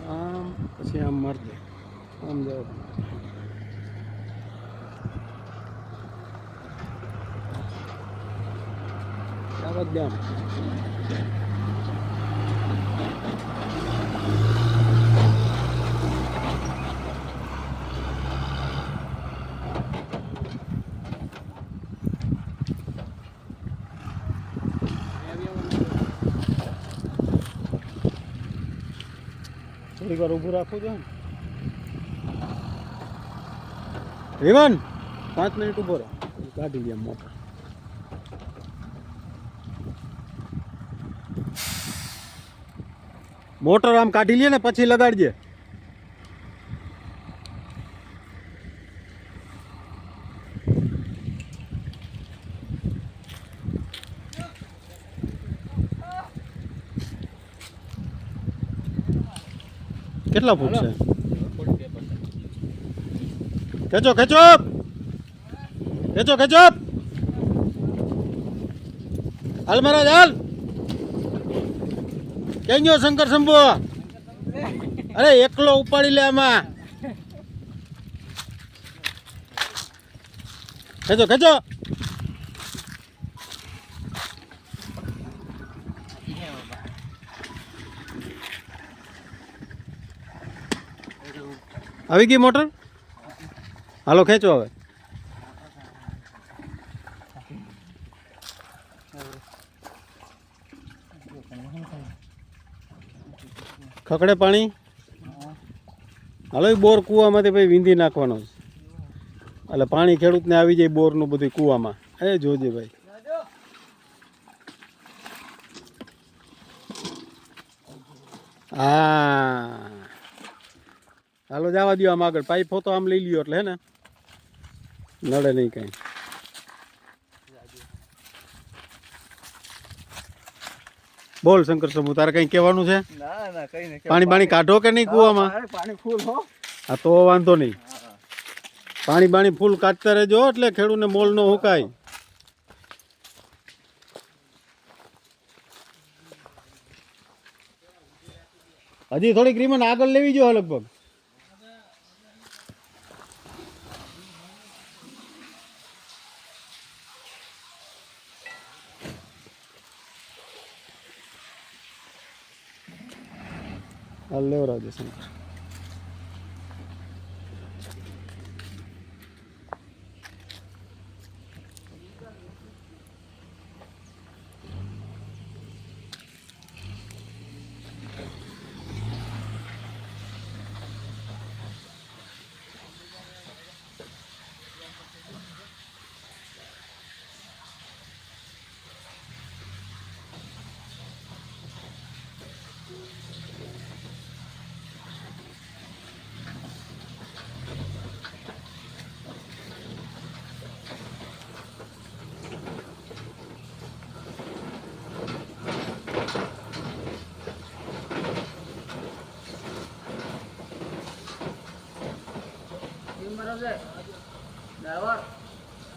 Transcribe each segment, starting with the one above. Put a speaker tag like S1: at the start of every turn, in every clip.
S1: આમ પછી આમ મારજે આમ જાવ આવાજ દે આમ થોડીક વાર ઊભું રાખવું જોઈએ રેવન 5 મિનિટ ઊભો રહો કાઢી દે મોટર મોટર આમ કાઢી લે ને પછી લગાડજે કેટલા ફૂટ છે ખેંચો ખેંચો ખેંચો ખેંચો હાલ મહારાજ હાલ ક્યાં ગયો શંકર શંભુ અરે એકલો ઉપાડી લે આમાં ખેંચો ખેંચો આવી ગઈ મોટર હાલો ખેંચો હવે ખકડે પાણી હાલો બોર કૂવામાંથી ભાઈ વીંધી નાખવાનો છે એટલે પાણી ખેડૂતને આવી જાય બોરનું બધું કૂવામાં એ જોજે ભાઈ હા હાલો જવા દો આમ આગળ પાઇપ હોતો આમ લઈ લ્યો એટલે હે ને નડે નહીં કઈ બોલ શંકર શંભુ તારે કઈ કહેવાનું છે પાણી બાણી કાઢો કે નહીં કૂવામાં
S2: પાણી ફૂલ હો
S1: હા તો વાંધો નહીં પાણી બાણી ફૂલ કાઢતા રહેજો એટલે ખેડૂતને મોલ ન હુકાય હજી થોડીક રીમન આગળ લેવી જો લગભગ હાલ લેવરાવજે શંકર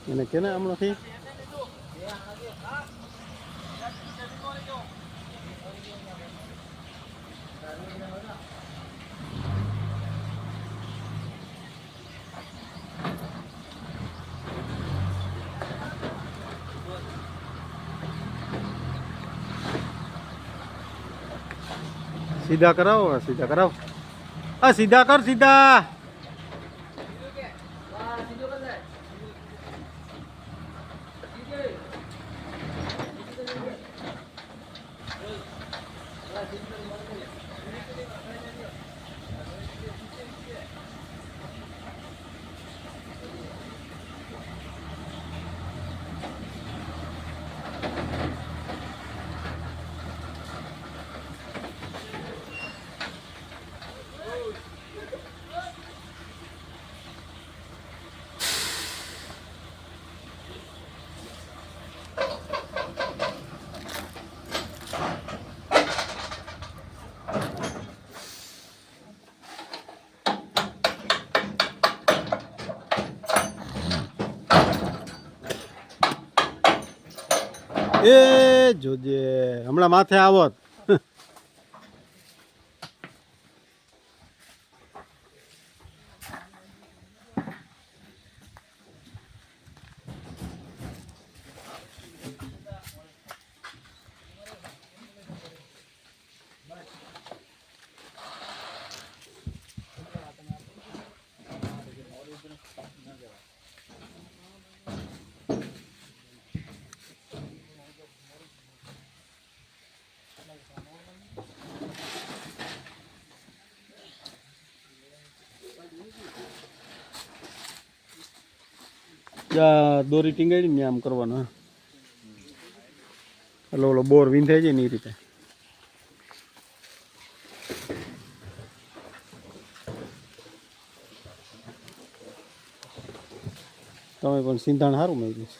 S1: એને કેને હમણાંથી સીધા કરાવો સીધા કરાવો આ સીધા કર સીધા જોજે હમણાં માથે આવત. દોરી ટીંગાડી ને આમ કરવાનો. એટલે ઓલો બોર વિંધાઈ જાય ને એ રીતે. તમે પણ સિંધાણ સારું મળ્યું.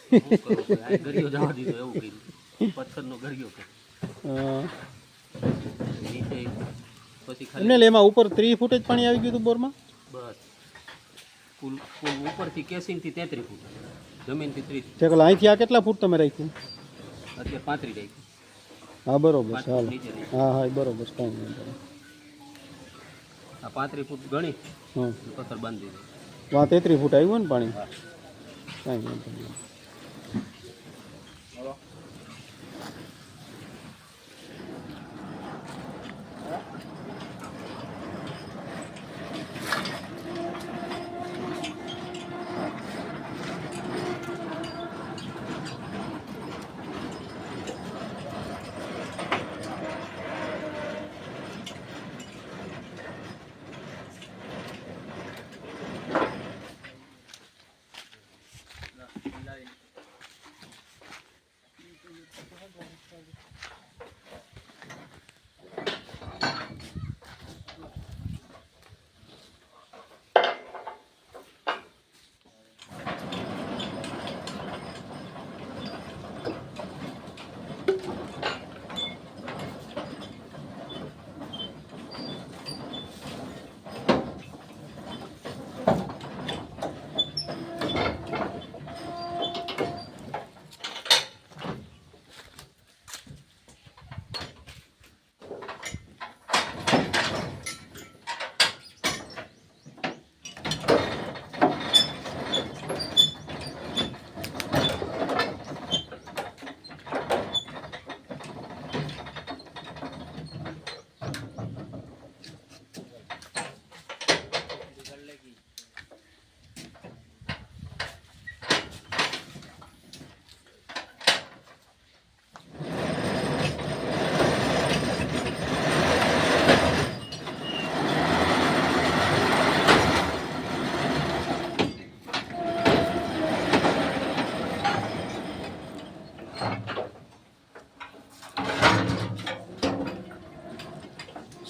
S1: એમને એમાં ઉપર 30 ફૂટ જ પાણી આવી ગયું હતું બોરમાં.
S2: બસ ઉપરથી કેસિંગથી 33 ફૂટ, જમીનથી 30.
S1: અહીંથી આ કેટલા ફૂટ તમે રાખ્યું?
S2: અત્યારે 35 રાખ્યું.
S1: હા બરોબર, ચાલો. હા હા બરોબર, કાંઈ નહીં.
S2: આ 35 ફૂટ ગણી
S1: હા
S2: પથ્થર બાંધી દીધો.
S1: 33 ફૂટ આવ્યું ને પાણી. કાંઈ વાંધો નહીં.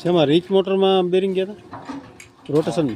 S1: શેમાં રીચ મોટરમાં બેરિંગ ગયા હતા રોટેશન?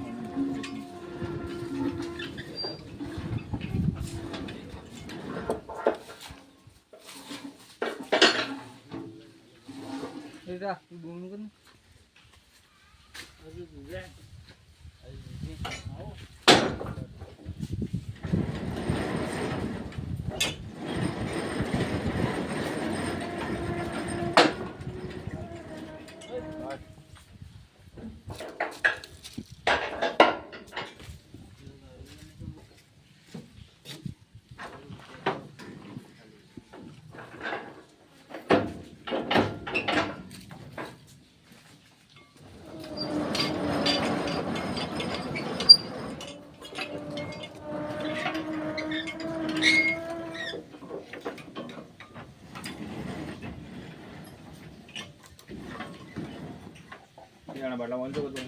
S3: બાટલા વાંચો બધું.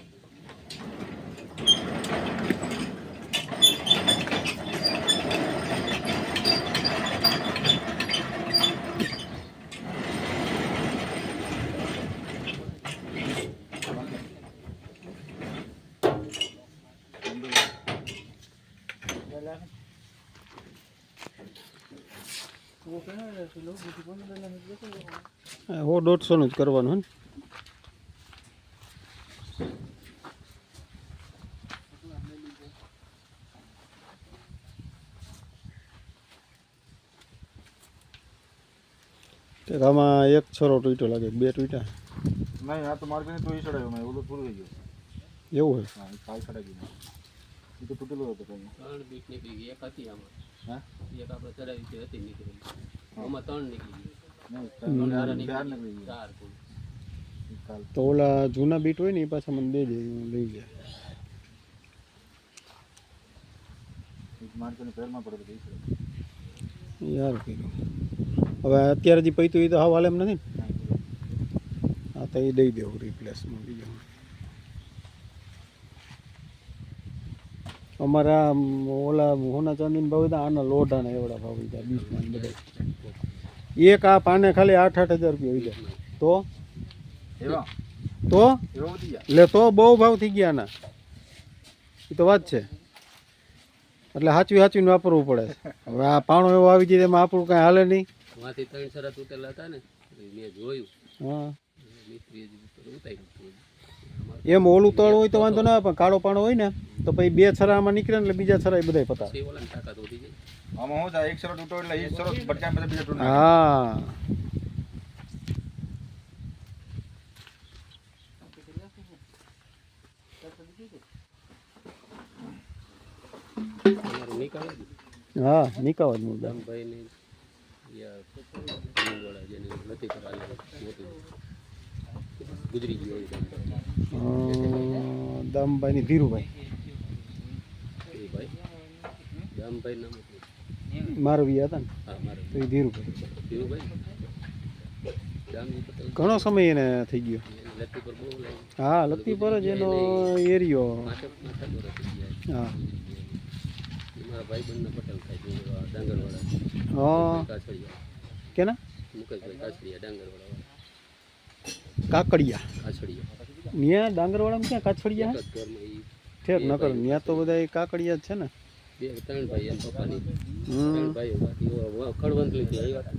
S1: હો 150 જ કરવાનું ને. કે આમાં એક છરો તૂટ્યો લાગે, બે તૂટ્યા
S3: નહીં, આ તો માર્કેટ તો એ ચડાવ્યો મેં, ઓલું પૂરું થઈ ગયું.
S1: એવું હોય.
S3: હા, એ કાલ ચડાવી ગયું. એ તો તૂટેલો હતો કંઈ.
S2: 3 બીટ નીકળી ગઈ, એક હતી આમાં.
S3: હા?
S2: એક આપણે ચડાવી હતી, હતી નીકળી. આમાં 3 નીકળી ગઈ.
S3: નહીં,
S2: ચાર
S3: ચાર
S2: નીકળી
S3: નીકળી
S2: ગઈ.
S3: ગયું.
S2: 4 કુલ.
S3: કાલ
S1: તો ઓલા જૂના બીટ હોય ને એ પાછા મને દેજે, હું લઈ જાય.
S3: માર્કેટને પેરમાં પડે તો એ ચડાવ્યું.
S1: યાર કર્યું. હવે અત્યારે જે પૈતું એ તો હાવ હાલ એમ નથી ને? હા તો એ દઈ દેવું રિપ્લેસમાં બીજું. અમારા ઓલા હોના ચાંદીના ભાવ હતા, આના લોઢાના એવડા ભાવ હતા બીસમાં બધા. એક આ પાને ખાલી 8-8 હજાર રૂપિયા હોય જાય. તો
S3: એવા વધી ગયા.
S1: લે તો બહુ ભાવ થઈ ગયા આના, એ તો વાત છે. એટલે સાચવીને વાપરવું પડે. હવે આ પાણો એવો આવી જાય એમાં આપણું કાંઈ હાલે નહીં.
S2: માંથી 3 સરા તૂટેલા હતા ને, મેં જોયું.
S1: હા
S2: મિસ્ત્રીએ ઉતારી દીધું.
S1: એમ ઓલું તળ હોય તો વાંધો ના આવે, પણ કાળો પાણો હોય ને તો પછી 2 છરામાં નીકળે ને એટલે બીજા છરા એ બધા પતા.
S2: પછી ઓલાની તાકાત વધી જાય.
S3: આમાં શું થાય, એક શરત તૂટો એટલે એ શરત ભટકા બધા બીજા તૂટે.
S1: હા
S2: તમારું નીકળે ને
S1: હા નિકાવ જ મુદ્દા.
S2: દામભાઈને યા જેને નથી કરાવી મોટી ગુજરી ગયો હોય દામભાઈ.
S1: દામભાઈ ધીરુભાઈ
S2: એ ભાઈ દામભાઈ નામ હતું.
S1: મારવી હતા ને
S2: હા મારે
S1: તો એ ધીરુભાઈ.
S2: ધીરુભાઈ દામજી પટેલ
S1: ઘણો સમય એને થઈ ગયો.
S2: એને લત્તી પર બહુ લાગી.
S1: હા લત્તી પર જ એનો એરિયો.
S2: માથા વર્ષ થઈ ગયા.
S1: હા
S2: મારા ભાઈ બંને પટેલ થાય છે ડાંગરવાળા.
S1: હા
S2: કાછડિયા
S1: કેના
S2: મુકેશભાઈ કાછડિયા ડાંગરવાળા.
S1: કાકડિયા
S2: કાછડિયા
S1: ન્યા ડાંગરવાળામાં ક્યાં કાછડિયા
S2: એક જ ઘરમાં ઈ
S1: ઠેક નકર ન્યા તો બધા કાકડિયા જ છે ને.
S2: 3 ભાઈ એમ પપ્પાની
S1: હમ
S2: 3 ભાઈઓ બાકી ખડવંતલીથી આવ્યા.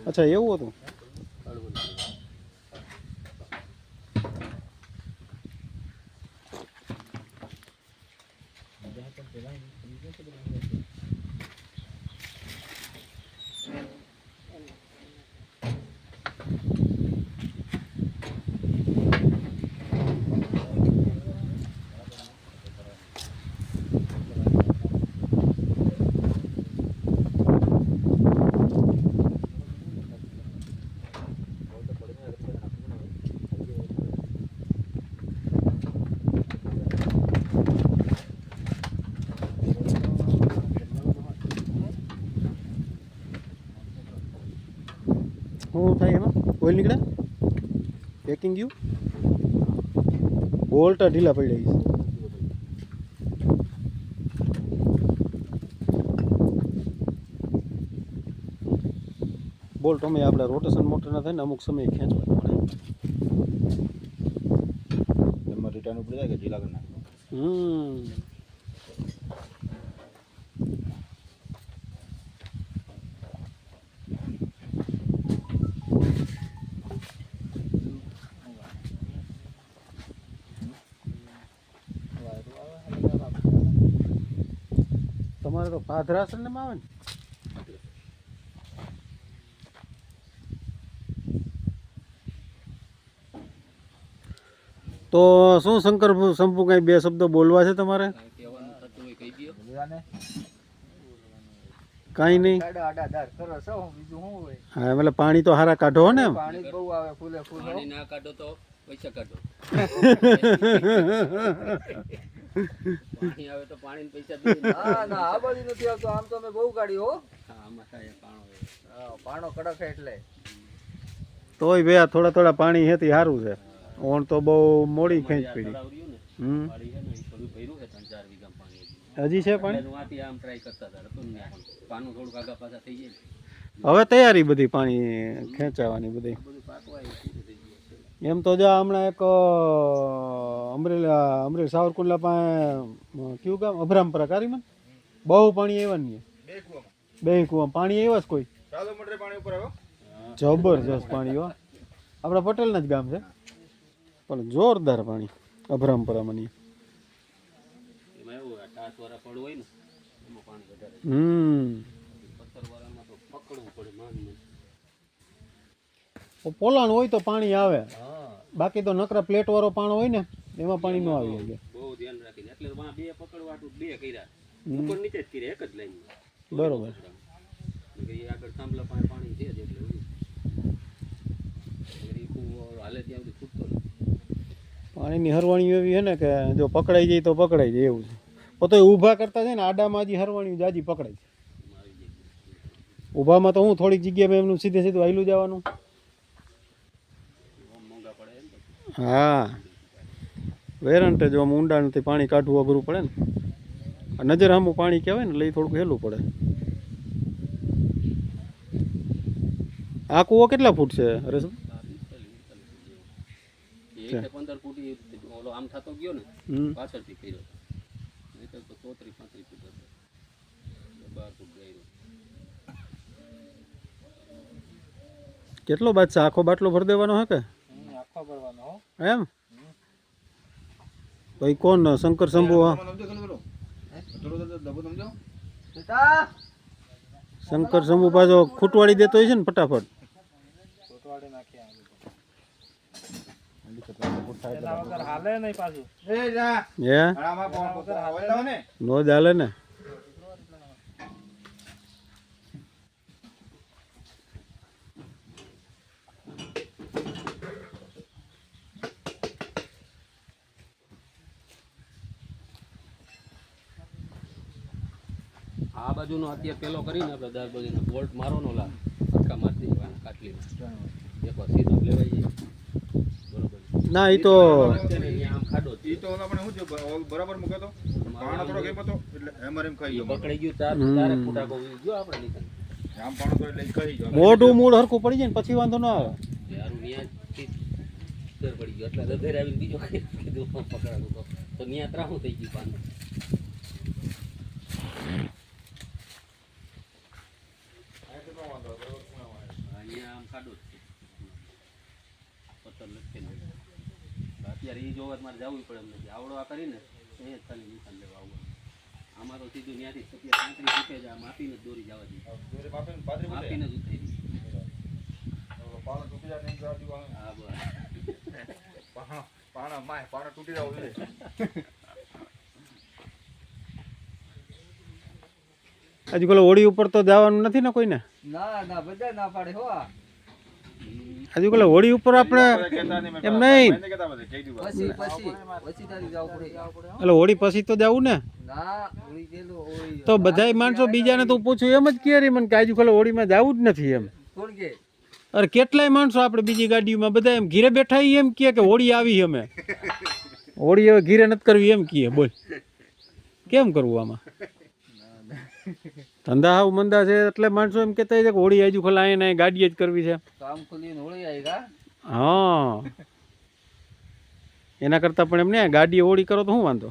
S1: અચ્છા એવું હતું.
S2: ખડવંતલી
S1: શું થાય એમાં ઓઇલ નીકળે પેકિંગ ગયું બોલ્ટ ઢીલા પડ્યા છે. બોલ્ટ અમે આપણે રોટેશન મોટરના થાય ને અમુક સમયે ખેંચવા પડે.
S3: એમાં રિટર્ન ઉપડી જાય કે ઢીલા કરી નાખે.
S1: તમારે તો પાધરાસન ને આવે ને તો શું શંકર શંભુ કઈ 2 શબ્દો બોલવા છે તમારે?
S2: કાંઈ કહેવાનું થતું હોય કહી દો.
S3: બધાને
S1: કાંઈ નહીં. હા એટલે પાણી તો હારા કાઢો હો ને એમ.
S2: પાણી ના કાઢો તો પૈસા કાઢો. પાણી આવે તો પાણીને પૈસા દઈએ.
S4: ના ના આ બાજુ નથી આવતો, આમ તો અમે બહુ કાઢ્યો હો.
S2: હા આમાં થાય પાણો હોય.
S4: હા, પાણો કડક એટલે
S1: તોય બે થોડા પાણી હેતી સારું છે. ઓણ તો બહુ મોડી ખેંચ પડી.
S2: તળાવ રહ્યું ને
S1: હમ
S2: પાણી છે ને એ થોડું ભર્યું છે 3-4 વીઘા પાણી હજી.
S1: હજી છે પાણી.
S2: એટલે વાંથી આમ ટ્રાય કરતા હતા હતું ને પણ પાનું થોડુંક આગા પાછા થઈ જાય ને.
S1: હવે તૈયારી બધી પાણી ખેંચાવાની બધી.
S2: બધું પાકવા એ પૂરું થઈ ગયું છે.
S1: એમ તો જો હમણાં એક અમરેલી સાવરકુંડલા પાસે કયું ગામ અભરામપરા કારીમાં બહુ પાણી આવ્યા ને બે કુવા પાણી આવ્યા જ કોઈ
S3: ચાલો મોટરે પાણી ઉપર આવ્યો.
S1: જબરજસ્ત પાણી હો. આપણા પટેલના જ ગામ છે પણ જોરદાર પાણી અભરામપરામાં ની.
S2: એમાં એવું હોય, આ ટાસવાળા પડ હોય ને એમાં પાણી વધારે.
S1: હમ
S2: પથ્થરવાળામાં તો પકડવું પડે માંડ.
S1: પોલાણ હોય તો પાણી આવે,
S2: હા
S1: બાકી તો નકરા પ્લેટ વાળો પાણો હોય ને એમાં પાણી ન આવી શકે.
S2: બહુ ધ્યાન રાખીને એટલે તો બે પકડવાટું બે કર્યા, ઉપર નીચે જ કર્યા એક જ લાઈન.
S1: બરોબર.
S2: આગળ થાંભલા પાસે પાણી છે જ એટલે એ કૂવો હાલે ત્યાં સુધી છૂટતો નથી.
S1: પાણીની હરવાણી એવી છે ને કે જો પકડાઈ જાય તો પકડાઈ જાય એવું છે. તો ઊભા કરતા છે ને આડામાં હજી હરવાણી જાજી પકડાય છે. ઊભામાં તો હું થોડીક જગ્યામાં એમનું સીધે સીધું હાલ્યું જવાનું.
S2: મોંઘા પડે એમ.
S1: હા વેરંટે જો આમ ઊંડાણથી પાણી કાઢવું અઘરું પડે ને. આ નજર સામું પાણી કહેવાય ને એટલે ઈ થોડુંક હેલું પડે. આ કૂવો કેટલા ફૂટ છે હરેશ?
S2: 15 ફૂટી ઓલો આમ થતો ગયો ને પાછળથી કર્યો, નહીં તો 34-35 ફૂટ હતો, 12 ફૂટ ગયો.
S1: કેટલો બાદ છે? આખો બાટલો ભરી દેવાનો હે કે
S4: આખો ભરવાનો હો.
S1: એમ? ભાઈ કોણ શંકર શંભુ?
S4: સીતા
S1: શંકર શંભુ પાછો ખૂટવાડી દેતો હોય છે ને ફટાફટ.
S4: છોટવાડી નાખ્યા એના વગર હાલે નહીં પાછું.
S3: એ જા
S1: હે
S3: આમાં ઓલડાવ ને
S1: નો જ હાલે ને.
S2: આ બાજુનો અત્યારે પેલો કરીને આપણે 10 બાજુનો બોલ્ટ મારવાનો લા ફટકા મારી દેવાના કાટલીમાં, એકવાર સીધો લેવાઈ જાય બરોબર.
S1: ના એ તો
S2: અહીંયા આમ ખાડો જ
S3: ઈ તો આપણે શું થયું બરાબર મૂક્યો તો પાણો થોડો કેમ હતો એટલે એમ ખાઈ ગયો
S2: પકડાઈ ગયું તારે ફૂટાકો ગયો આપણે નીકળ
S3: આમ પાણો તો એટલે ઈ ખાઈ ગયો.
S1: મોઢું મૂળ હરખું પડી જાય ને પછી વાંધો ના આવે.
S2: યારું ન્યાથી દર પડી ગયો એટલે ઘરે આવીને બીજો કીધું પકડાતું તો ન્યા ત્રાહું થઈ ગયું પાનું. અહીંયા આમ ખાડો જ છે, પથ્થર લટકે ને અત્યારે એ જોવા મારે જવું પડે એમ નથી. આવડો આ કરીને એ જ ખાલી નિશાન લેવા આવું. આમાં તો સીધું ત્યાંથી 35 ફૂટે જ આમ આપીને જ દોરી જવા દઈએ,
S3: દોરી માપીને પાદરી બોલે
S2: આપીને જ ઉતરી દઈએ.
S3: પાણો તૂટી જાય નહીં જવા દીવાનું.
S2: હા બસ
S3: પાણો તૂટી જવું જોઈએ.
S1: હજુ પેલો હોળી ઉપર તો જવાનું નથી ને કોઈને?
S4: ના ના બધા ના પાડે હો.
S1: હજુ પેલો હોળી ઉપર આપણે એમ નહીં,
S4: પછી તારી જવું પડે.
S1: એટલે હોળી પછી તો જવું ને.
S4: ના ઉડી ગયેલું હોય
S1: તો બધાય માણસો બીજાને તો પૂછું એમ જ કહે રે મને કે આજુ પેલો હોળીમાં જવું જ નથી એમ.
S4: કોણ કે
S1: અરે કેટલાય માણસો આપણે બીજી ગાડીઓમાં બધા એમ ઘીરે બેઠા ઈ એમ કહે કે હોળી આવી અમે, હોળી હવે ઘીરે નથી કરવી એમ કહે. બોલ કેમ કરવું આમાં? ધંધા હાવ મંદા છે એટલે માણસો એમ કહેતા હોય છે કે હોળી આજુ ખોલા અહીંયા ગાડીએ જ કરવી છે.
S4: કામ ખોલીને હોળી આવી કા.
S1: હા એના કરતાં પણ એમ ને ગાડીએ હોળી કરો તો શું વાંધો?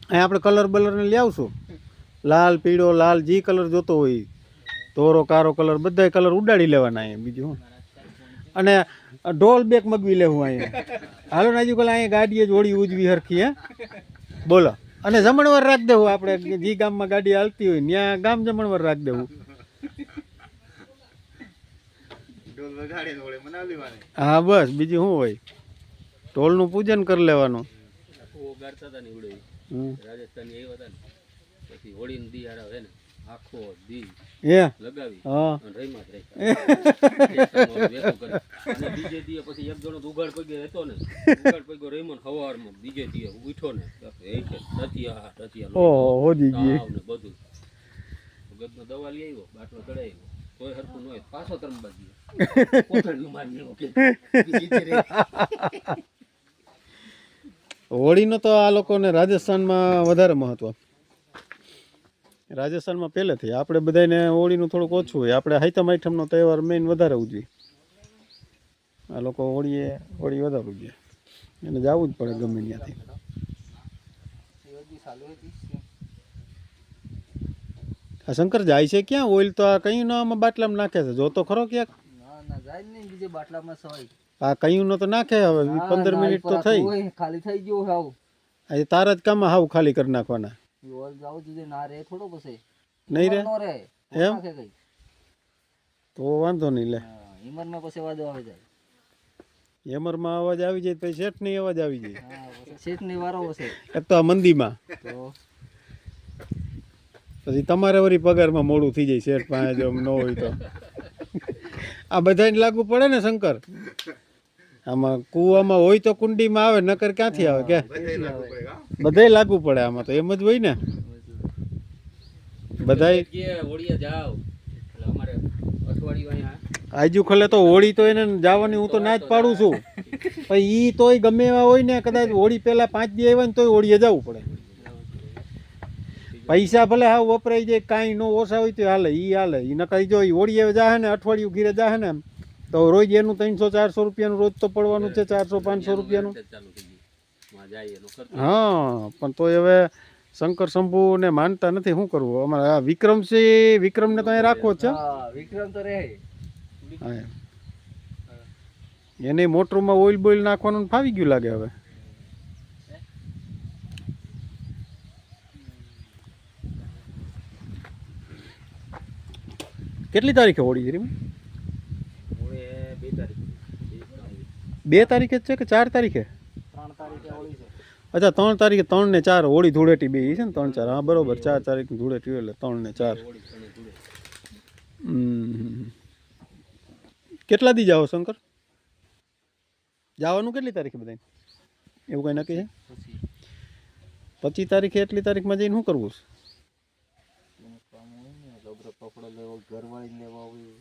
S1: અહીંયા આપણે કલર બલરને લઈ આવશું, લાલ પીળો લાલ જે કલર જોતો હોય, તોરો કારો કલર બધાય કલર ઉડાડી લેવાના અહીંયા. બીજું શું? અને ઢોલ બેક મગવી લેવું અહીંયા. હાલો ને આજુ કલા અહીંયા ગાડીએ જ હોળી ઉજવી હરખી. હે બોલો. અને જમણવાર રાખી દેવું આપણે, જે ગામમાં ગાડી હાલતી હોય ત્યાં ગામ જમણવાર રાખી દેવું. હા બસ બીજું શું હોય? ઢોલનું પૂજન કરી લેવાનું.
S2: ગાડતા હતા ને ઉડે રાજસ્થાની આવ્યા હતા ને પછી હોળીનો દી હારા હે ને આખો દી લગાવી અને રહીમાં જ રહી. અને બીજે દીએ પછી એક જણો ઉગાડ પગે હતો ને, ઉગાડ પગે રહીમાં સવારમાં બીજે દીએ ઉઠો ને બધું ગદનો દવા લઈ આવ્યો, બાટલો ચડાવ્યો તોય હરખું ન હોય, પાછો તરંબા ગયો કોથળીઓ મારી
S1: હોળીનો તો આ લોકોને રાજસ્થાનમાં વધારે મહત્વ. રાજસ્થાનમાં પહેલેથી, આપણે બધાને હોળીનું થોડુંક ઓછું હોય. આપણે હાઈતમ આઈટમનો તહેવાર મેઇન વધારે ઉજવી. આ લોકો હોળી વધારે ઉજવે, એને જવું જ પડે ગમે ત્યાંથી. આ શંકર જાય છે ક્યાં? ઓઇલ તો આ કયું આમાં બાટલામાં નાખે છે, જોતો ખરો ક્યાંક?
S4: ના જાય નહીં બીજે બાટલામાં સવાય.
S1: આ કયું નો તો નાખે. હવે 15 મિનિટ તો થઈ,
S4: ખાલી થઈ ગયું હાવ.
S1: આજે તારા જ કામ હાવ ખાલી કરી નાખવાના.
S4: ઓલ જાવું જોઈએ ના રે થોડો પછી
S1: નહીં રે
S4: નો રે
S1: એમ
S4: નાખે કઈ
S1: તો વાંધો નહીં. લે
S4: હિમરમાં પછી વાદો આવે જાય.
S1: હેમરમાં અવાજ આવી જાય પછી શેઠની અવાજ આવી જાય.
S4: હા પછી શેઠની વારો હશે
S1: એક તો આ મંદીમાં
S4: તો
S1: પછી તમારે વળી પગારમાં મોડું થઈ જાય શેઠ પાસે જો ન હોય તો. આ બધાને લાગુ પડે ને શંકર. આમાં કૂવામાં હોય તો કુંડીમાં આવે, નકર ક્યાંથી આવે કે બધાય લાગુ પડે આમાં તો એમ જ હોય ને બધાય.
S2: કે હોળીએ જાવ એટલે અમારે અઠવાડિયું અહીંયા
S1: આજુ ખલે તો હોળી તો એને જવાની હું તો ના જ પાડું છું, પણ ઈ તોય ગમે એવા હોય ને કદાચ હોળી પહેલા 5 દી આવ્યા ને તોય હોળીએ જવું પડે. પૈસા ભલે હાવ વપરાઈ જાય, કાંઈ નો ઓછા હોય તો હાલે, ઈ હાલે. ઈ નકર જો ઈ હોળીએ જાહે ને અઠવાડિયું ઘીરે જાહે ને તો રોજ એનું 300-400 રૂપિયાનું રોજ તો પડવાનું છે, 400-500 રૂપિયાનું.
S2: ચાલુ થઈ ગઈ માં જાય એનો ખર્ચો.
S1: હા પણ તોય હવે શંકર શંભુ ને માનતા નથી, શું કરવું. અમારે આ વિક્રમને તો અહીં રાખવો જ છે.
S4: હા વિક્રમ તો રહે.
S1: હા એને મોટરમાં ઓઇલ બોઇલ નાખવાનું ફાવી ગયું લાગે હવે. કેટલી તારીખે હોળી છે?
S2: હવે 2 તારીખ
S1: 2 તારીખે જ છે કે 4 તારીખે?
S4: 3 તારીખે હોળી છે.
S1: અચ્છા 3 તારીખે, 3 ને 4 હોળી ધૂળેટી બે છે ને, 3-4. હા બરોબર, 4 તારીખ ધૂળેટી એટલે 3 ને 4.
S2: હોળી ઘણી ધૂળે.
S1: કેટલા દી જાઓ શંકર? જવાનું કેટલી તારીખે બધા એવું કઈ નક્કી છે? 25 તારીખે. એટલી તારીખમાં જઈને શું કરવું છે?
S4: કપડો લેવો, ઘરવાળી લેવા હોય.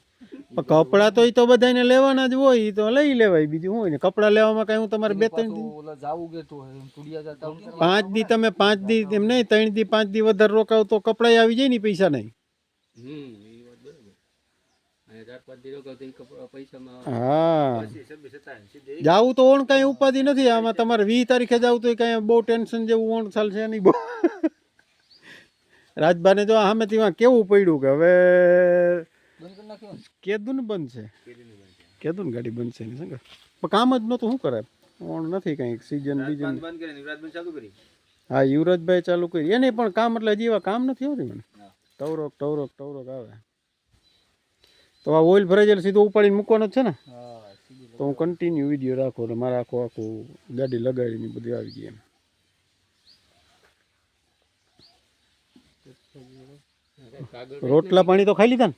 S1: પણ કપડાં તો ઈ તો બધાને લેવાના જ હોય, ઈ તો લઈ લેવાય, બીજું શું હોય ને. કપડાં લેવામાં કઈ હું તમારે 2-3 દી
S4: ઓલા જાવું કે તો ટુડિયા જતા
S1: 5 દી તમે 5 દી એમ નહીં, 3 દી 5 દી વધારે રોકાવ તો કપડાં આવી જાય ને, પૈસા નહીં.
S2: એ વાત બરાબર. અહીંયા 4-5 દી રોકાવ તો ઈ પૈસામાં
S1: હા જાવું તો ઓણ કઈ ઉપાધિ નથી આમાં. તમારે 20 તારીખે જાવું તો કઈ બહુ ટેન્શન જેવું ઓણ ચાલશે નહીં બહુ. રાજભાને જો સામેથી કેવું પડ્યું કે હવે
S4: બંધ કરી નાખ્યો ને.
S1: કેદું ને બંધ છે, કેદું ને ગાડી બંધ છે ને શંકર. પણ કામ જ નહોતું, શું કરે. ઓણ નથી કંઈક સીઝન બીજન.
S3: બંધ કરી નિવરાજબેન ચાલુ કરી.
S1: હા યુવરાજભાઈ ચાલુ કરી, એને પણ કામ એટલે હજી એવા કામ નથી આવતી મને. ટવરોક આવે તો આ ઓઇલ ભરાઈ સીધું ઉપાડીને મૂકવાનો જ છે ને.
S4: હા સીધી
S1: તો હું કન્ટિન્યુ વિડીયો રાખો એટલે મારે આખું ગાડી લગાડીને બધી આવી ગઈ એમ.
S2: કાગળ
S1: રોટલા પાણી તો ખાઈ લીધા ને?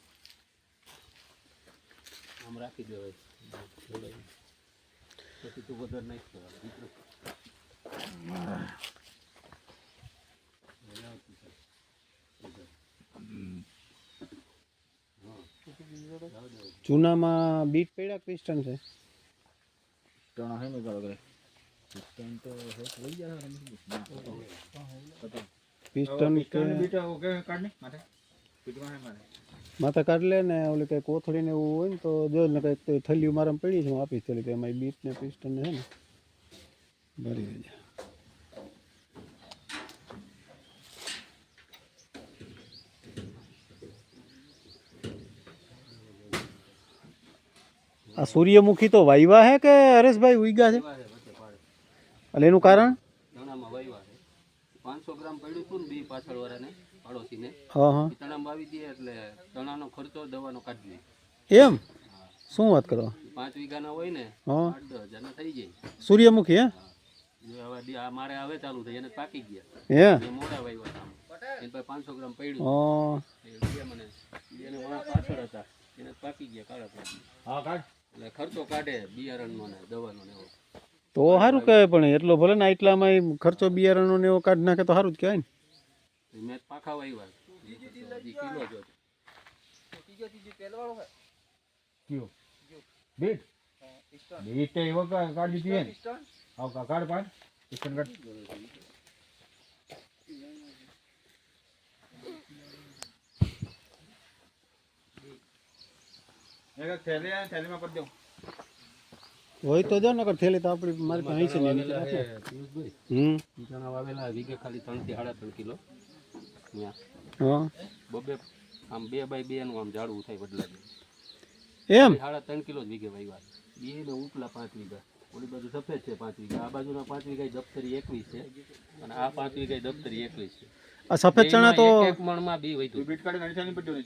S2: આમ રાખી દેવાય. પછી તું વધારે નાખ
S1: જૂનામાં બીટ પડ્યા પિસ્ટન છે?
S4: ટણા હે ને ગાળો પિસ્ટન તો લઈ જાય
S1: પિસ્ટન કે
S3: બીટા ઓકે કાઢ ને માથે પીટમાં હે મારે
S1: માથા કાઢ લે ને. ઓલી કંઈ કોથળી ને એવું હોય ને તો જો ને કંઈક થેલીઓ મારામાં પડી છે, હું આપીશ થેલી. તો એમાં બીટ ને પિસ્ટન છે ને ભરી દેજે. આ સૂર્યમુખી તો વાયવા હે કે હરેશભાઈ ઉઈગા છે? એટલે એનું કારણ?
S2: ચણામાં વાવ્યા છે. 500 ગ્રામ પડ્યું હતું ને બી પાછળ વાળાને પાડોશીને.
S1: હા હા
S2: ચણામાં વાવી દે એટલે ચણાનો ખર્ચો દવાનો કાઢી લે.
S1: એમ? શું વાત કરો?
S2: 5 વીઘાના હોય ને
S1: હા
S2: 8-10 હજારના થઈ જાય.
S1: સૂર્યમુખી હે?
S2: જો હવે આ મારે હવે ચાલુ થઈ એને પાકી ગયા.
S1: હે?
S2: એ મોડા વાવ્યા હતા. એને પાસે 500 ગ્રામ પડ્યું.
S1: હા
S2: એ બે મને એને વાળા પાછળ હતા એને પાકી ગયા કાળા પાકી.
S3: હા કાઢ
S2: એટલે ખર્ચો કાઢે બિયારણનો ને દવાનો ને એવો.
S1: તો સારું કહેવાય. પણ એટલો ભલે ને આટલામાં ખર્ચો બિયારણનો ને એવો કાઢી નાખે તો સારું જ કહેવાય ને.
S2: મેં પાખા વાવ્યા કિલો જો
S4: ત્રીજો પહેલવાળો હે
S3: કયો બીટ બીટ એ વગર કાઢી દીધી ને. હા કાઢ પાડ પિસ્ટન કાઢ. એક થેલીમાં પડ દઉં
S1: હોય તો જો નકર થેલી તો આપણી મારી પાસે છે ને નીચે રાખો.
S2: ચણા વાવેલા વીઘે ખાલી 3 થી 3.5 કિલો. ત્યાં
S1: હા
S2: બબે આમ 2 બાય 2 નું આમ ઝાડવું થાય બદલા
S1: એમ?
S2: 3.5 કિલો જ વીઘે વાવ્યા. બે ને ઉપલા 5 વીઘા. ઓલી બાજુ સફેદ છે 5 વીઘા. આ બાજુના 5 વીઘા દફતરી 21 છે અને આ 5 વીઘા દફતરી 21 છે.
S1: આ સફેદ ચણા તો
S2: એક મણમાં બી વૈતું.
S3: બીટ કાઢી નાખી પડ્યું.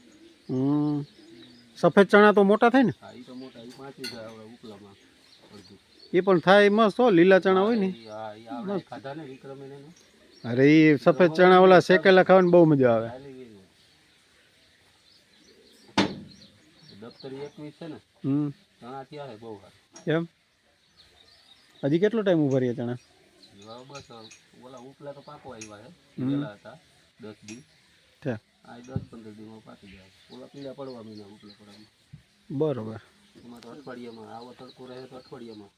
S1: સફેદ ચણા તો મોટા થાય ને
S2: હા એ તો મોટા એ 5 વીઘા આવડે ઉપલામાં અડધું
S1: એ પણ થાય મસ્ત હો લીલા ચણા હોય ને
S2: હા એ આવડે ખાધા ને વિક્રમ એને
S1: અરે એ સફેદ ચણા ઓલા શેકેલા ખાવાની બહુ મજા આવે
S2: દફતરી 21 છે ને
S1: હમ
S2: ચણા ત્યાં છે બહુ સારું
S1: એમ હજી કેટલો ટાઈમ ઉભા રહીએ ચણા
S2: બસ ઓલા ઉપલા તો પાકવા આવ્યા છે પેલા હતા 10 દી
S1: છે
S2: આ 10-15 દીમાં પાકી જાય ઓલા પીળા પડવા મહિના ઉપલા પડવામાં
S1: બરોબર
S2: એમાં તો અઠવાડિયામાં આવો તડકો રહે તો અઠવાડિયામાં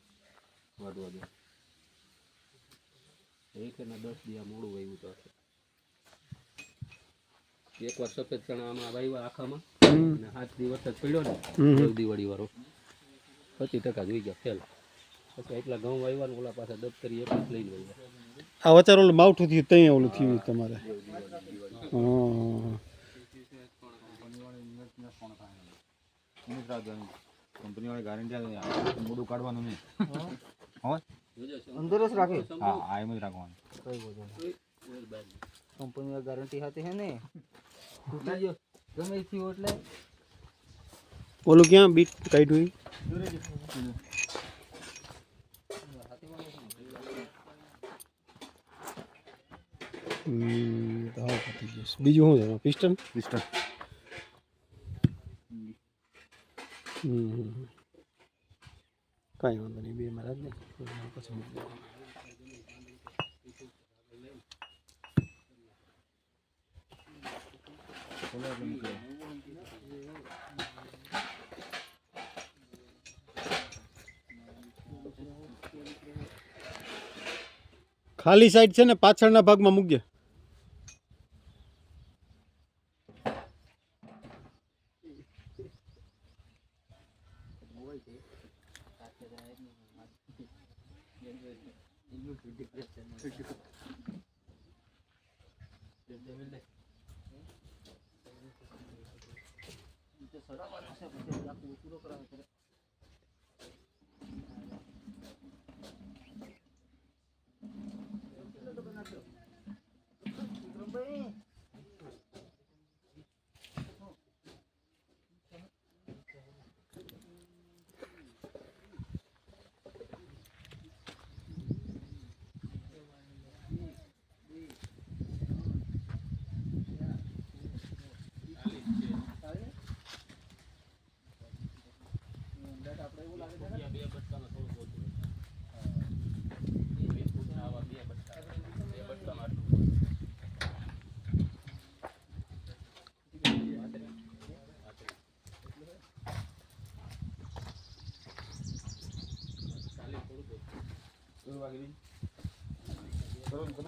S2: વધવા દે એક એના 10 દી આ મોડું વાવ્યું તો હશે એકવાર સફેદ ચણા આમાં વાવ્યા આખામાં અને 7 દી વરસાદ પડ્યો ને દિવાળી વાળો 25% જોઈ ગયા ફેલ પછી એટલા ઘઉં વાવ્યા ને ઓલા પાછા દફતરી એક લઈને વાવ્યા
S1: આ વચાર ઓલું માવઠું થયું ત્યાં ઓલું થયું તમારે હા
S3: કંપની વાળી ગારંટી મોડું કાઢવાનું નહીં હા
S4: અંદર જ રાખે
S3: હા આ એમ જ રાખવાનું
S4: કઈ બધું કંપની ગારંટી હતી હે ને તૂટી ગયો ગમે થયું એટલે
S1: ઓલું ક્યાં બીટ કાઢ્યું બીજું શું છે પિસ્ટન
S3: પિસ્ટન
S1: કાંઈ વાંધો નહીં બે માં રાખ દે પછી મૂકી દેવાનું. ખાલી સાઈડ છે ને પાછળના ભાગમાં મૂકજે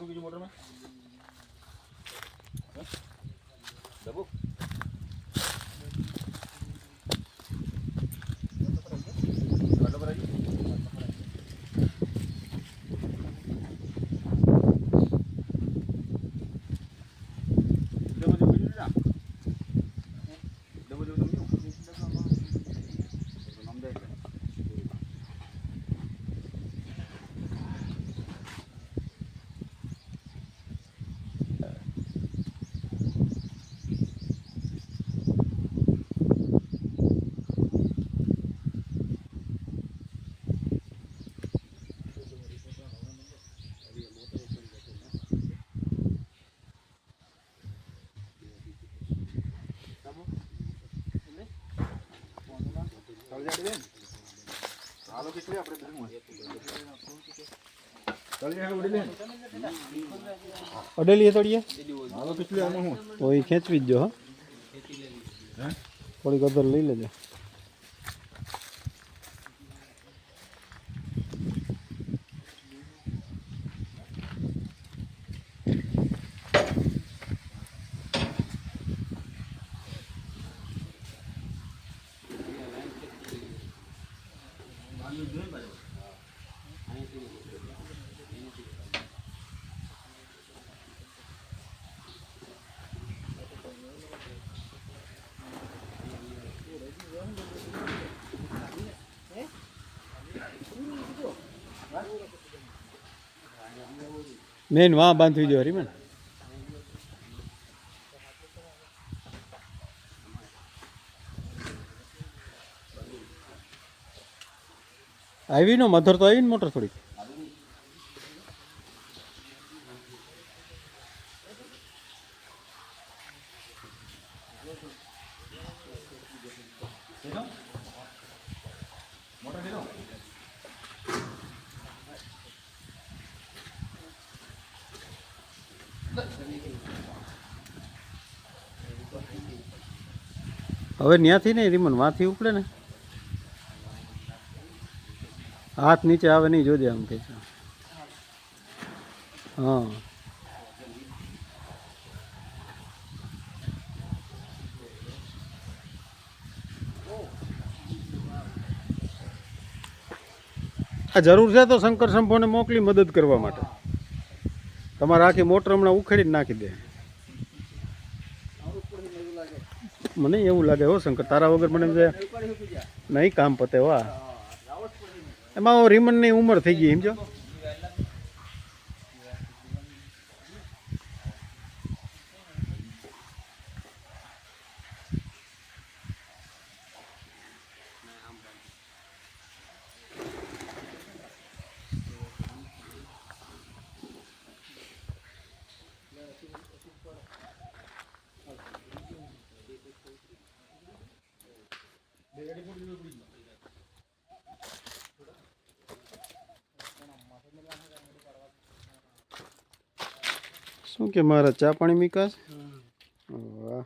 S3: બીજું મોટરમાં
S2: ડબો
S1: અડેલી તળીએ
S3: હાલો કેટલી આમાં હું
S1: તો એ ખેંચવી જ જો હા થોડીક અદર લઈ લેજો મેન વાં બાંધવી જો હરીમેન આવી નો મધર તો આવી ને મોટર થોડીક.
S3: મોટર દીધો
S1: હવે ત્યાંથી નહીં રીમન વાંથી ઉપડે ને હાથ નીચે આવે નહીં જોજે આમ કે છે. હા આ જરૂર છે તો શંકર શંભોને મોકલી મદદ કરવા માટે. તમારે આખી મોટર હમણાં ઉખેડીને નાખી દે. મને એવું લાગે હો શંકર, તારા વગર મને એમ છે નહીં કામ પતે. વાહ, એમાં રીમનની ઉંમર થઈ ગઈ સમજો. શું કે મારા ચા પાણી વિકાસ? વાહ,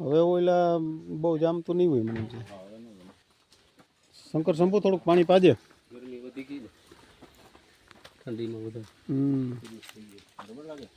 S1: હવે ઓલા બહુ જામતું નહીં હોય મને એમ છે. શંકર શંભુ થોડુંક પાણી પાજે.
S2: ગરમી વધી ગઈ ને ઠંડીમાં વધારે.
S3: બરોબર લાગે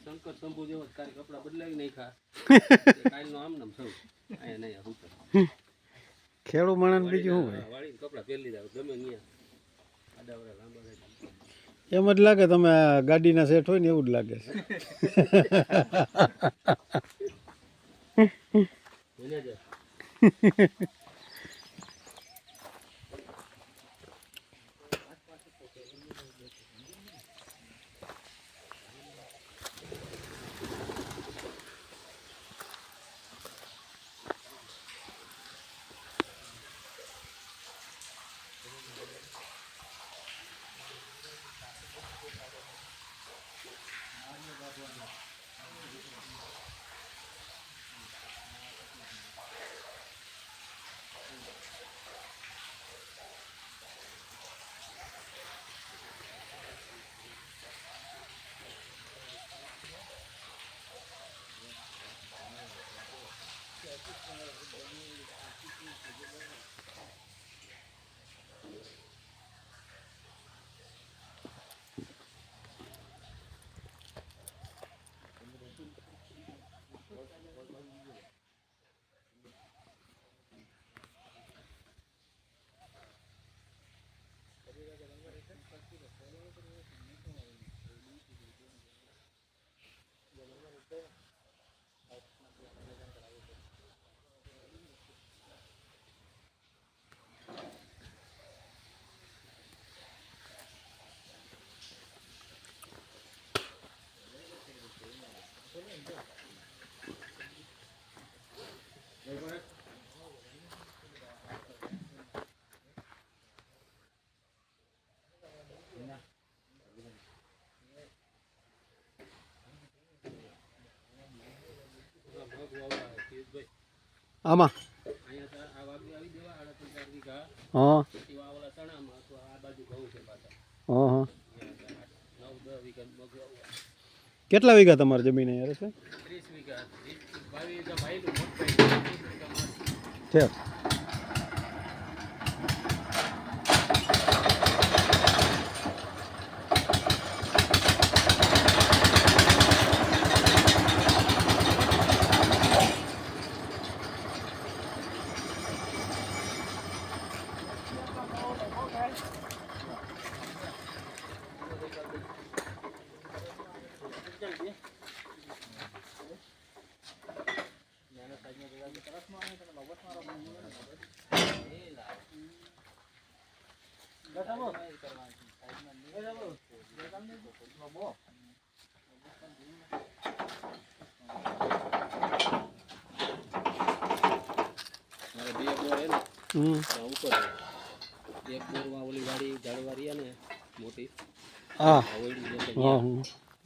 S2: શંકર શંભુ જેવો જ તારે કપડા બદલાવી નહીં ખા કાલનો આમ નામ સૌ અહીંયા નહીં હું
S1: ખેડૂ માણસ બીજું શું હોય.
S2: વાળીને કપડા પહેરી લીધા ગમે ત્યાં આડાવડા લાંબા
S1: એમ જ લાગે તમે આ ગાડીના સેટ હોય ને એવું જ લાગે છે.
S2: બન્યા જાય.
S1: આમાં
S2: અહીંયા આ વાગી આવી દેવા 38 વીઘા
S1: હા
S2: પછી વાવલા ચણામાં તો આ બાજુ ઘઉં છે પાછા
S1: હા હા
S2: 9-10 વીઘા મગ વાવ્યા.
S1: કેટલા વીઘા તમારી જમીન યાર છે
S2: 30 વીઘા 22 વીઘા ભાઈનું મોટ ભાઈ 30 વીઘા મારું.
S1: છે
S2: મારે 2 બોર હે ને ત્યાં ઉપર હે. એક બોરમાં ઓલી વાડી ઝાડવારી હે ને મોટી
S1: હા
S2: આ ઓયડી જે છે
S1: હા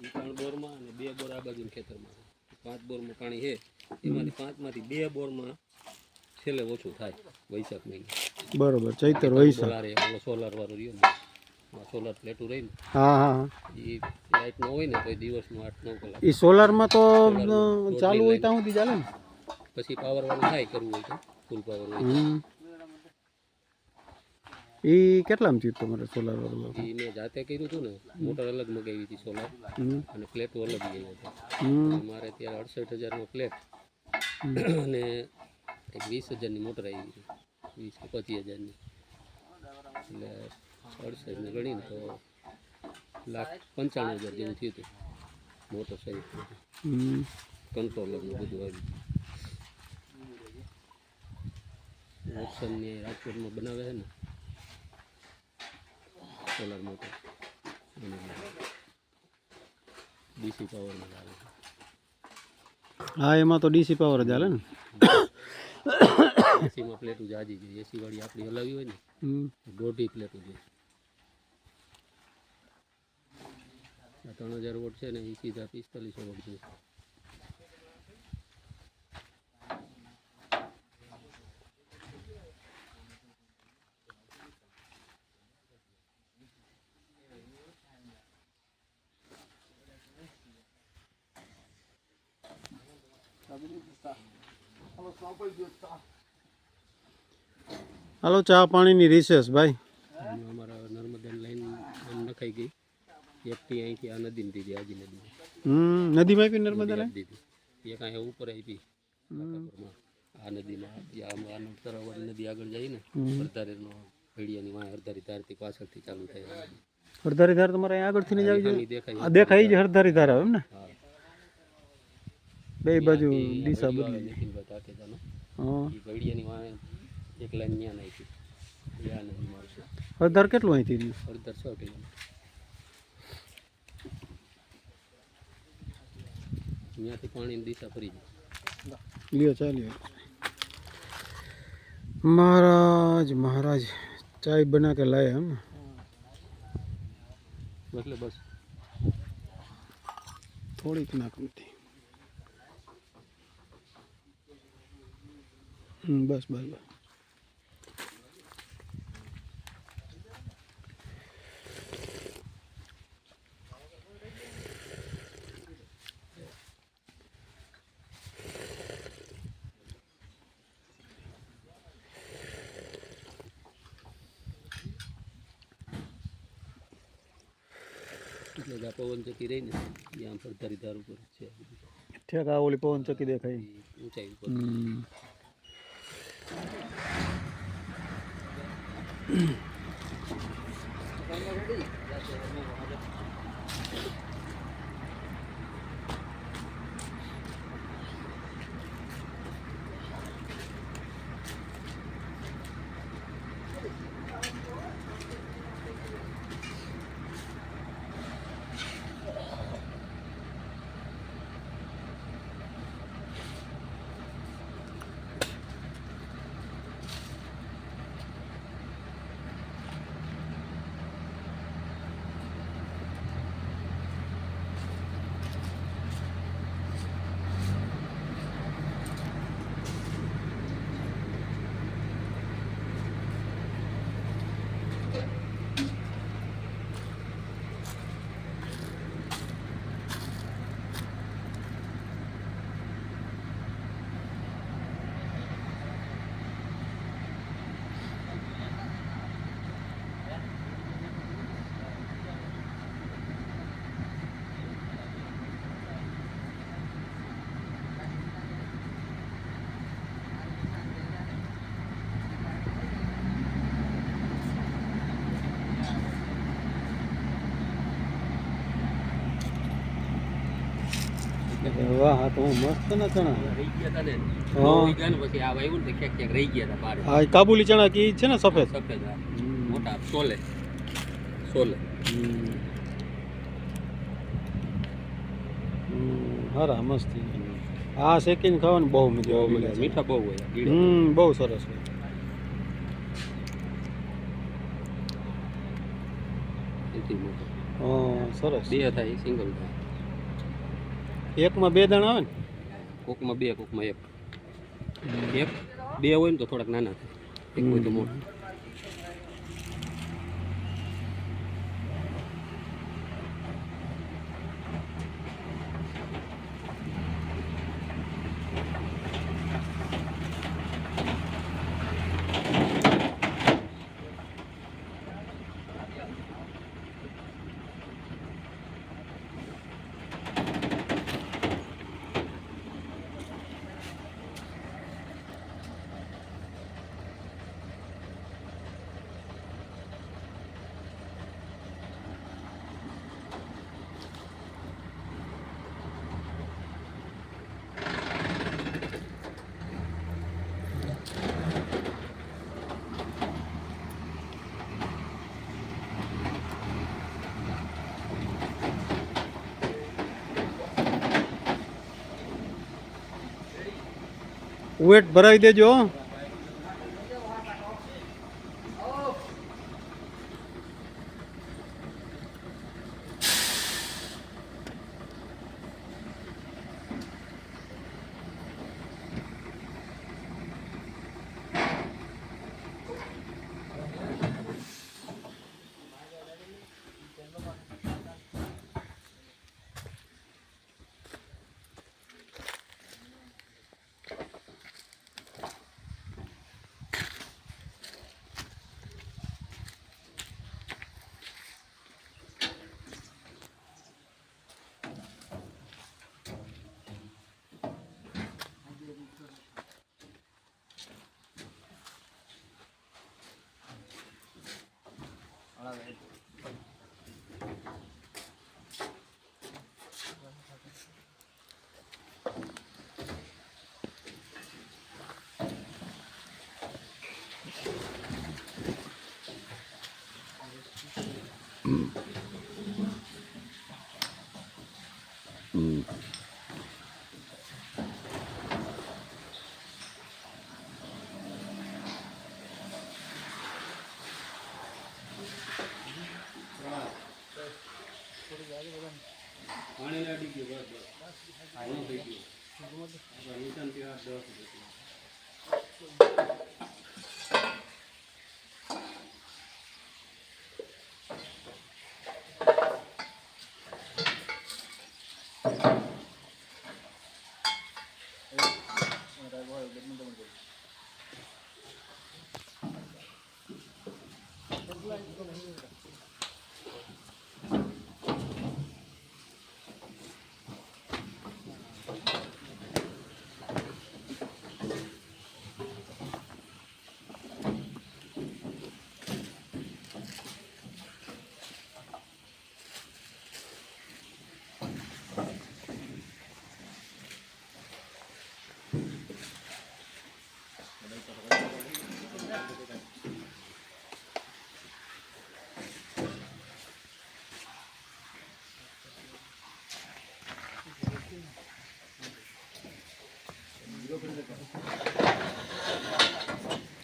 S2: ઈ 3 બોરમાં અને 2 બોર આ બાજુના ખેતરમાં છે. 5 બોરમાં પાણી છે એમાંથી 5 માંથી 2 બોરમાં છેલ્લે ઓછું થાય વૈશાખ મહિને.
S1: બરોબર ચૈતર વૈશાખ
S2: સોલાર એ ઓલો સોલાર વાળું રહ્યો ને સોલાર પ્લેટું રહી ને
S1: હા હા
S2: એ લાઇટ ન હોય ને તો દિવસનું 8-9 કલાક
S1: એ સોલારમાં તો ચાલુ હોય ત્યાં સુધી ચાલે ને
S2: પછી પાવર વાળું થાય કરવું હોય તો ફૂલ પાવર હોય તો.
S1: એ કેટલામાં થયું તમારે સોલાર વાળું
S2: એ મેં જાતે કર્યું હતું ને મોટર અલગ મગાવી હતી સોલાર અને પ્લેટો અલગ લઈ હતા. મારે ત્યારે 68,000નો પ્લેટ અને એક 20,000ની મોટર આવી હતી 20 કે 25,000ની એટલે 68 ને ગણીને તો 1,95,000 જેવું થયું હતું મોટર સહિત કંટ્રોલરનું બધું આવ્યું. ઓપ્શનની રાજકોટમાં બનાવે છે ને સોલાર મોટર ડીસી પાવરમાં આવે છે.
S1: હા એમાં તો ડીસી પાવર જ હાલે ને
S2: એસીમાં પ્લેટું જાજી જોઈએ એસી વાળી આપણી હલાવી હોય ને દોઢી પ્લેટું જોઈએ. આ 3,000 વોટ છે ને એ સીધા 4500 વોટ જોઈએ.
S1: હાલો ચા પાણીની રિસેસ ભાઈ.
S2: અમારા નર્મદા લાઈન આમ નખાઈ ગઈ એકથી અહીંથી આ નદીમાં દીધી આજી નદીમાં
S1: નદીમાં આપી નર્મદા લાઈન
S2: દીધી એક અહીંયા ઉપર આપી કાકાપુરમાં આ નદીમાં આ તરાવડી નદી આગળ જાય ને હરધારીનો ભેડિયાની વાંહે હરધારી ધારથી પાછળથી ચાલુ થાય.
S1: હરધારી ધાર તમારે અહીં આગળથી ને જ આવી
S2: ખાલી
S1: જાય
S2: દેખાય
S1: આ દેખાય જ હરધારી ધાર આવે એમ ને
S2: હા
S1: બે બાજુ દિશા બદલી
S2: નીતિનભાઈ તાકેદાનો
S1: હા
S2: એ ભેડિયાની વાંહે એક લાઈન ન્યા નાખી આ નદીમાં આવશે.
S1: હરધાર કેટલું અહીંથી રહ્યું
S2: હળદર 6 કિલોમીટર અહીંયાથી પાણીની દિશા ફરી જાય.
S1: લ્યો ચાલ્યો મહારાજ મહારાજ ચાય બના કે લાયા હમ
S2: એટલે બસ
S1: થોડીક નાખતી બસ બસ બસ
S2: એટલે જ આ પવન ચકી રહી ને એ આમ હળધારી ધાર ઉપર જ છે
S1: ઠેક આ ઓલી પવન ચકી દેખાય
S2: એ ઊંચાઈ ઉપર
S1: વાહ આ તો મસ્ત ના ચણા
S2: રહી ગયા હતા ને
S1: હા.
S2: બહુ ગયા ને પછી આ આવ્યું ને તો ક્યાંક ક્યાંક રહી ગયા હતા બારે
S1: હા એ કાબુલી ચણા કી છે ને સફેદ
S2: સફેદ હા.
S1: હમ.
S2: મોટા સોલે સોલે
S1: હમ. હારા મસ્ત આ શેકીને ખાવાનું બહુ મજા
S2: બહુ
S1: આવે
S2: મજા મીઠા બહુ હોય ગીડા.
S1: બહુ સરસ હોય
S2: સૌથી મોટો
S1: હા સરસ
S2: બે થાય સિંગલ થાય
S1: એકમાં 2 દાણા આવે ને
S2: કોકમાં બે કોકમાં એક બે હોય ને તો થોડાક નાના થાય એક હોય તો મોટું
S1: વેટ ભરાવી દેજો હો.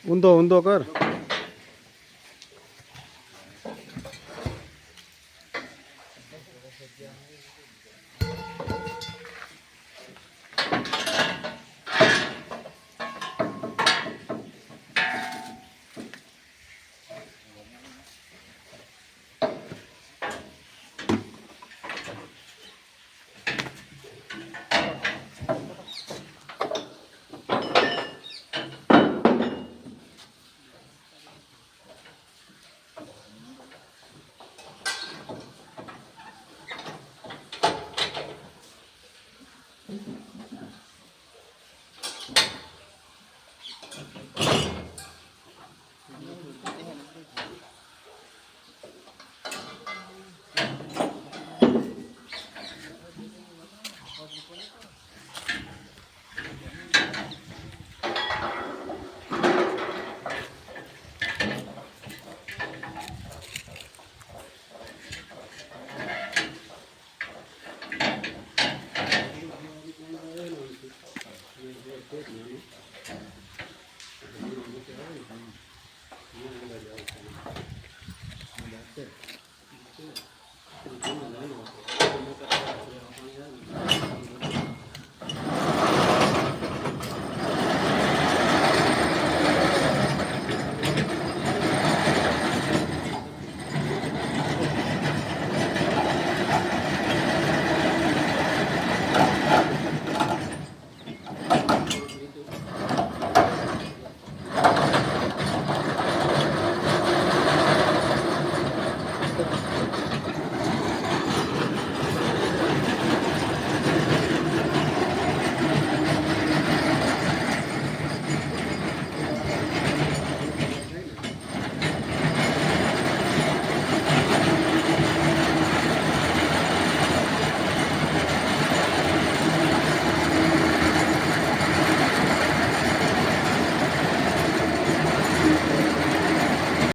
S1: ઊંધો ઊંધો કર